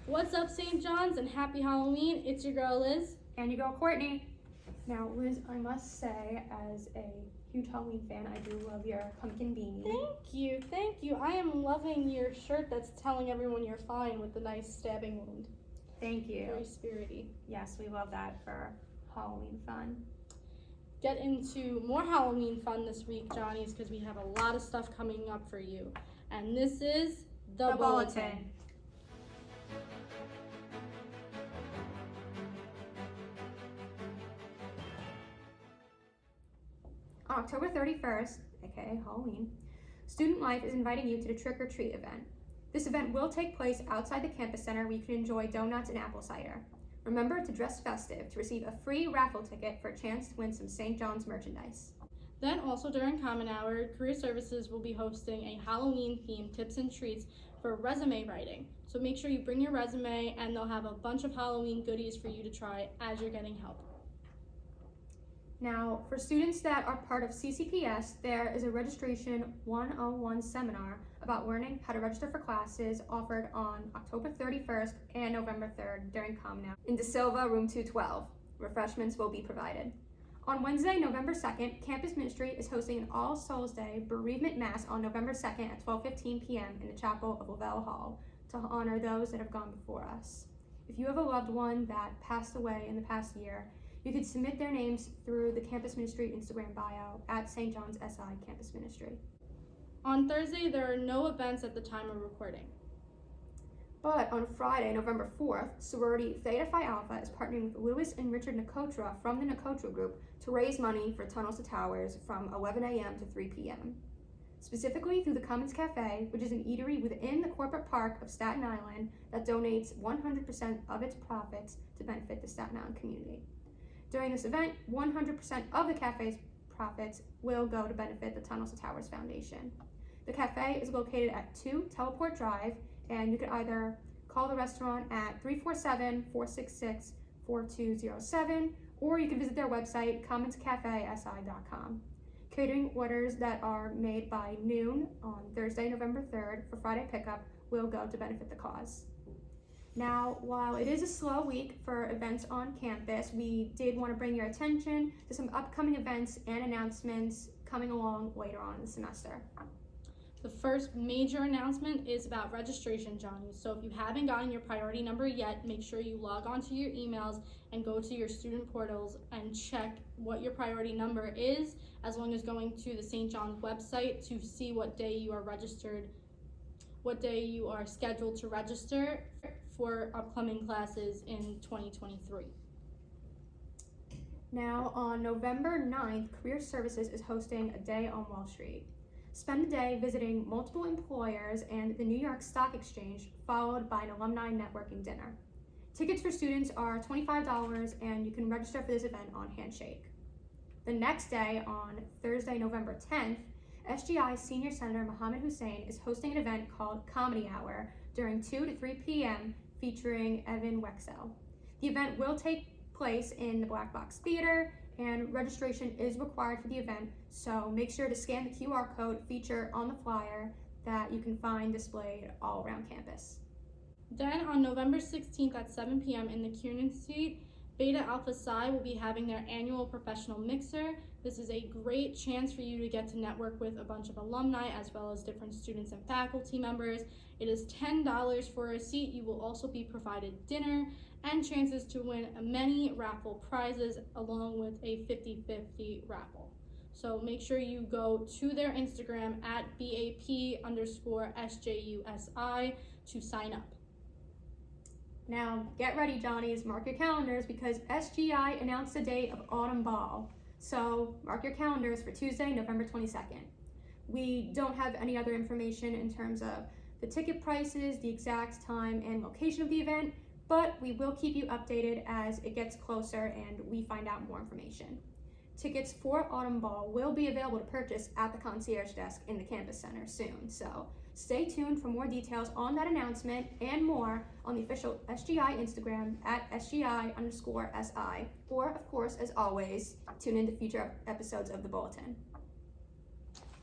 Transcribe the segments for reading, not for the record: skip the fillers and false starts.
What's up, St. John's, and happy Halloween. It's your girl, Liz. And your girl, Courtney. Now, Liz, I must say, as a huge Halloween fan, I do love your pumpkin beanie. Thank you. I am loving your shirt that's telling everyone you're fine with the nice stabbing wound. Thank you. Very spirity. Yes, we love that for Halloween fun. Get into more Halloween fun this week, Johnny's, because we have a lot of stuff coming up for you. And this is the bulletin. On October 31st, aka Halloween, Student Life is inviting you to the Trick or Treat event. This event will take place outside the campus center where you can enjoy donuts and apple cider. Remember to dress festive to receive a free raffle ticket for a chance to win some St. John's merchandise. Then also during Common Hour, Career Services will be hosting a Halloween-themed tips and treats for resume writing. So make sure you bring your resume, and they'll have a bunch of Halloween goodies for you to try as you're getting help. Now, for students that are part of CCPS, there is a Registration 101 seminar about learning how to register for classes offered on October 31st and November 3rd during Common Hour in De Silva, room 212. Refreshments will be provided. On Wednesday, November 2nd, Campus Ministry is hosting an All Souls Day bereavement mass on November 2nd at 12:15 p.m. in the chapel of Lavelle Hall to honor those that have gone before us. If you have a loved one that passed away in the past year, you could submit their names through the Campus Ministry Instagram bio at St. John's SI Campus Ministry. On Thursday, there are no events at the time of recording. But on Friday, November 4th, sorority Theta Phi Alpha is partnering with Louis and Richard Nicotra from the Nicotra Group to raise money for Tunnels to Towers from 11 a.m. to 3 p.m. Specifically through the Commons Cafe, which is an eatery within the corporate park of Staten Island that donates 100% of its profits to benefit the Staten Island community. During this event, 100% of the cafe's profits will go to benefit the Tunnels to Towers Foundation. The cafe is located at 2 Teleport Drive, and you can either call the restaurant at 347-466-4207, or you can visit their website, commonscafesi.com. Catering orders that are made by noon on Thursday, November 3rd for Friday pickup will go to benefit the cause. Now, while it is a slow week for events on campus, we did want to bring your attention to some upcoming events and announcements coming along later on in the semester. The first major announcement is about registration, Johnny. So if you haven't gotten your priority number yet, make sure you log on to your emails and go to your student portals and check what your priority number is, as long as going to the St. John's website to see what day you are registered, what day you are scheduled to register for upcoming classes in 2023. Now, on November 9th, Career Services is hosting a day on Wall Street. Spend a day visiting multiple employers and the New York Stock Exchange, followed by an alumni networking dinner. Tickets for students are $25, and you can register for this event on Handshake. The next day, on Thursday, November 10th, SGI Senior Senator Mohammed Hussein is hosting an event called Comedy Hour during 2 to 3 p.m. featuring Evan Wexell. The event will take place in the Black Box Theater, and registration is required for the event, so make sure to scan the QR code featured on the flyer that you can find displayed all around campus. Then on November 16th at 7 p.m. in the Kiernan Suite, Beta Alpha Psi will be having their annual professional mixer. This is a great chance for you to get to network with a bunch of alumni as well as different students and faculty members. It is $10 for a seat. You will also be provided dinner and chances to win many raffle prizes along with a 50-50 raffle. So make sure you go to their Instagram at BAP_SJUSI to sign up. Now, get ready, Johnnies, mark your calendars, because SGI announced the date of Autumn Ball. So mark your calendars for Tuesday, November 22nd. We don't have any other information in terms of the ticket prices, the exact time and location of the event, but we will keep you updated as it gets closer and we find out more information. Tickets for Autumn Ball will be available to purchase at the concierge desk in the campus center soon, so stay tuned for more details on that announcement and more on the official SGI Instagram at SGI_SI, or of course, as always, tune into future episodes of the Bulletin.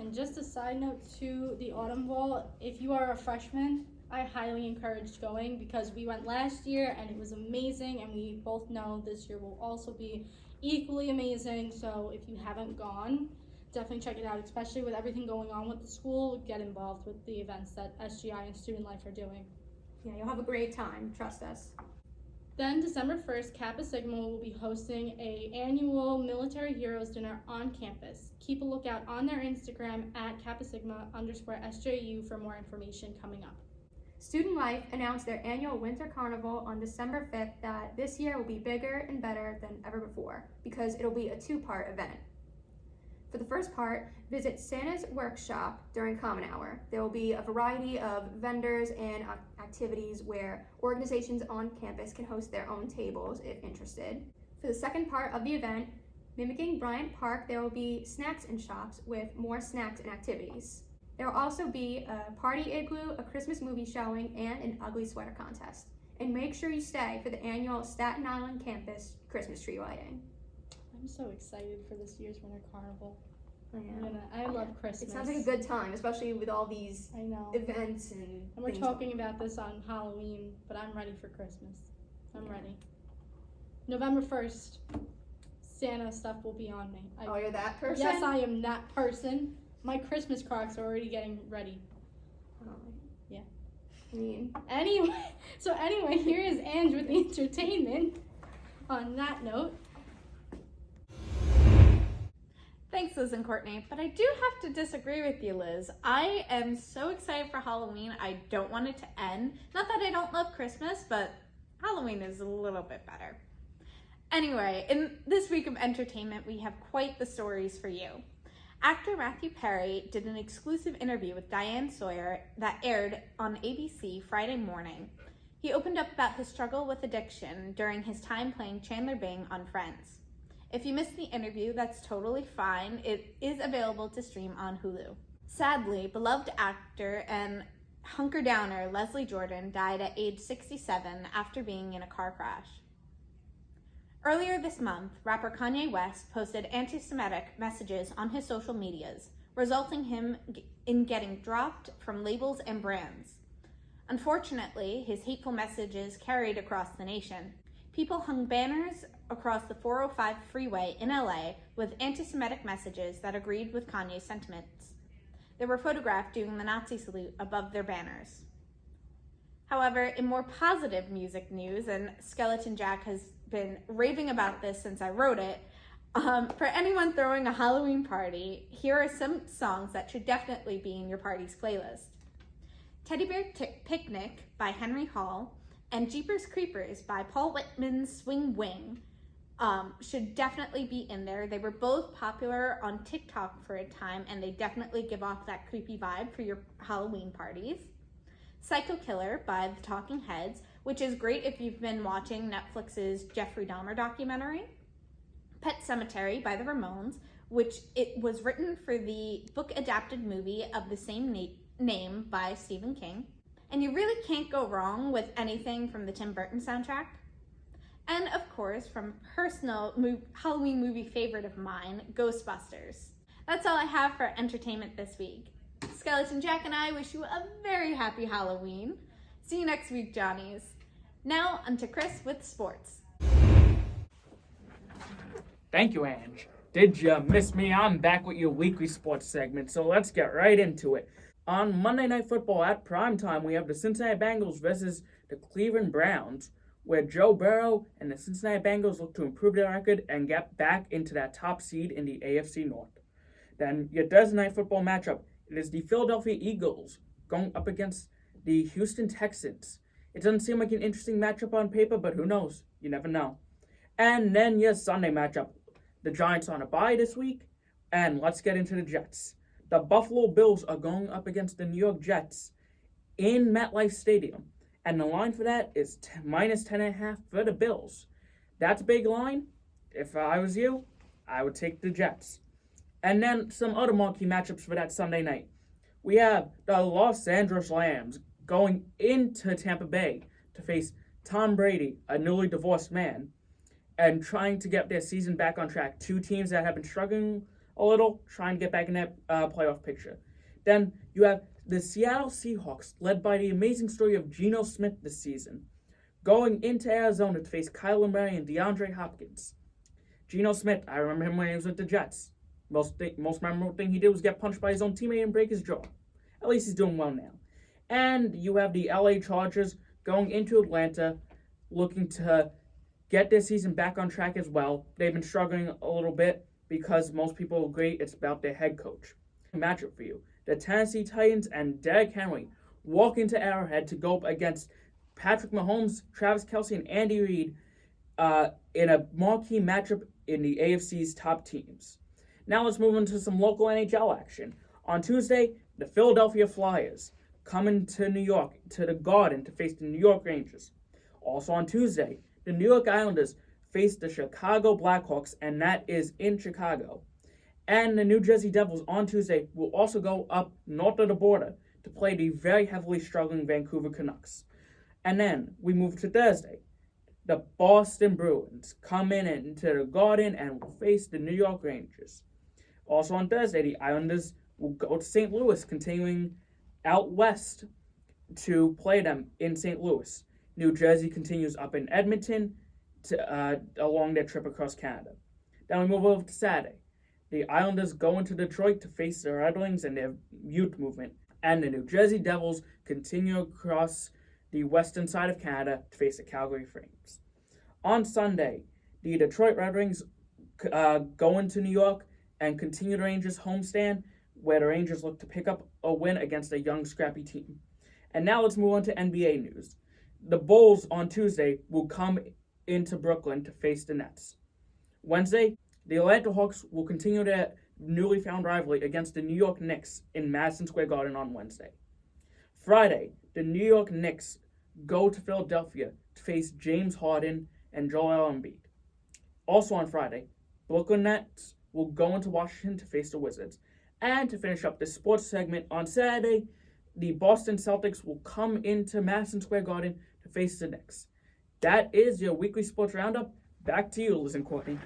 And just a side note to the Autumn Ball, if you are a freshman, I highly encourage going because we went last year and it was amazing, and we both know this year will also be equally amazing. So if you haven't gone, definitely check it out, especially with everything going on with the school. Get involved with the events that SGI and Student Life are doing. Yeah, you'll have a great time, trust us. Then December 1st, Kappa Sigma will be hosting a annual Military Heroes Dinner on campus. Keep a lookout on their Instagram at Kappa Sigma_SJU for more information coming up. Student Life announced their annual Winter Carnival on December 5th that this year will be bigger and better than ever before because it'll be a two-part event. For the first part, visit Santa's workshop during Common Hour. There will be a variety of vendors and activities where organizations on campus can host their own tables if interested. For the second part of the event, mimicking Bryant Park, there will be snacks and shops with more snacks and activities. There will also be a party igloo, a Christmas movie showing, and an ugly sweater contest. And make sure you stay for the annual Staten Island campus Christmas tree lighting. I'm so excited for this year's Winter Carnival. Yeah. I love Christmas. It sounds like a good time, especially with all these I know. events and we're things talking about this on Halloween, but I'm ready for Christmas. I'm ready. November 1st, Santa stuff will be on me. Oh, you're that person? Yes, I am that person. My Christmas Crocs are already getting ready. Oh, yeah. I mean, Anyway, here is Ange with the entertainment. On that note. Thanks, Liz and Courtney, but I do have to disagree with you, Liz. I am so excited for Halloween. I don't want it to end. Not that I don't love Christmas, but Halloween is a little bit better. Anyway, in this week of entertainment, we have quite the stories for you. Actor Matthew Perry did an exclusive interview with Diane Sawyer that aired on ABC Friday morning. He opened up about his struggle with addiction during his time playing Chandler Bing on Friends. If you missed the interview, that's totally fine. It is available to stream on Hulu. Sadly, beloved actor and hunker downer Leslie Jordan died at age 67 after being in a car crash. Earlier this month, rapper Kanye West posted anti-Semitic messages on his social medias, resulting him in getting dropped from labels and brands. Unfortunately, his hateful messages carried across the nation. People hung banners across the 405 freeway in LA with anti-Semitic messages that agreed with Kanye's sentiments. They were photographed doing the Nazi salute above their banners. However, in more positive music news, and Skeleton Jack has been raving about this since I wrote it, for anyone throwing a Halloween party, here are some songs that should definitely be in your party's playlist. Teddy Bear Picnic by Henry Hall and Jeepers Creepers by Paul Whitman's Swing Wing should definitely be in there. They were both popular on TikTok for a time, and they definitely give off that creepy vibe for your Halloween parties. Psycho Killer by the Talking Heads, which is great if you've been watching Netflix's Jeffrey Dahmer documentary. Pet Sematary by the Ramones, which it was written for the book-adapted movie of the same name by Stephen King. And you really can't go wrong with anything from the Tim Burton soundtrack. And of course, from personal Halloween movie favorite of mine, Ghostbusters. That's all I have for entertainment this week. Skeleton Jack and I wish you a very happy Halloween. See you next week, Johnnies. Now, onto Chris with sports. Thank you, Ange. Did you miss me? I'm back with your weekly sports segment, so let's get right into it. On Monday Night Football at primetime, we have the Cincinnati Bengals versus the Cleveland Browns, where Joe Burrow and the Cincinnati Bengals look to improve their record and get back into that top seed in the AFC North. Then your Thursday Night Football matchup, it is the Philadelphia Eagles going up against the Houston Texans. It doesn't seem like an interesting matchup on paper, but who knows? You never know. And then your Sunday matchup, the Giants on a bye this week, and let's get into the Jets. The Buffalo Bills are going up against the New York Jets in MetLife Stadium, and the line for that is minus 10.5 for the Bills. That's a big line. If I was you, I would take the Jets. And then some other marquee matchups for that Sunday night. We have the Los Angeles Rams going into Tampa Bay to face Tom Brady, a newly divorced man, and trying to get their season back on track. Two teams that have been struggling a little, trying to get back in that playoff picture. Then you have The Seattle Seahawks, led by the amazing story of Geno Smith this season, going into Arizona to face Kyler Murray and DeAndre Hopkins. Geno Smith, I remember him when he was with the Jets. Most memorable thing he did was get punched by his own teammate and break his jaw. At least he's doing well now. And you have the LA Chargers going into Atlanta, looking to get their season back on track as well. They've been struggling a little bit because most people agree it's about their head coach. Matchup for you. The Tennessee Titans and Derrick Henry walk into Arrowhead to go up against Patrick Mahomes, Travis Kelce, and Andy Reid in a marquee matchup in the AFC's top teams. Now let's move into some local NHL action. On Tuesday, the Philadelphia Flyers coming to New York, to the Garden, to face the New York Rangers. Also on Tuesday, the New York Islanders face the Chicago Blackhawks, and that is in Chicago. And the New Jersey Devils on Tuesday will also go up north of the border to play the very heavily struggling Vancouver Canucks. And then we move to Thursday. The Boston Bruins come into the Garden and will face the New York Rangers. Also on Thursday, the Islanders will go to St. Louis, continuing out west to play them in St. Louis. New Jersey continues up in Edmonton along their trip across Canada. Then we move over to Saturday. The Islanders go into Detroit to face the Red Wings and their youth movement. And the New Jersey Devils continue across the western side of Canada to face the Calgary Flames. On Sunday, the Detroit Red Wings go into New York and continue the Rangers' homestand, where the Rangers look to pick up a win against a young, scrappy team. And now let's move on to NBA news. The Bulls on Tuesday will come into Brooklyn to face the Nets. Wednesday, the Atlanta Hawks will continue their newly found rivalry against the New York Knicks in Madison Square Garden on Wednesday. Friday, the New York Knicks go to Philadelphia to face James Harden and Joel Embiid. Also on Friday, Brooklyn Nets will go into Washington to face the Wizards. And to finish up this sports segment, on Saturday, the Boston Celtics will come into Madison Square Garden to face the Knicks. That is your weekly sports roundup. Back to you, Liz and Courtney.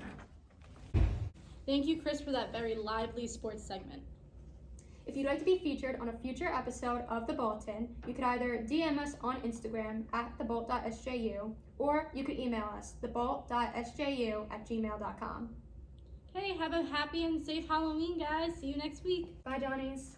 Thank you, Chris, for that very lively sports segment. If you'd like to be featured on a future episode of The Bulletin, you could either DM us on Instagram at thebolt.sju, or you could email us, thebolt.sju@gmail.com. Okay, have a happy and safe Halloween, guys. See you next week. Bye, Johnnies.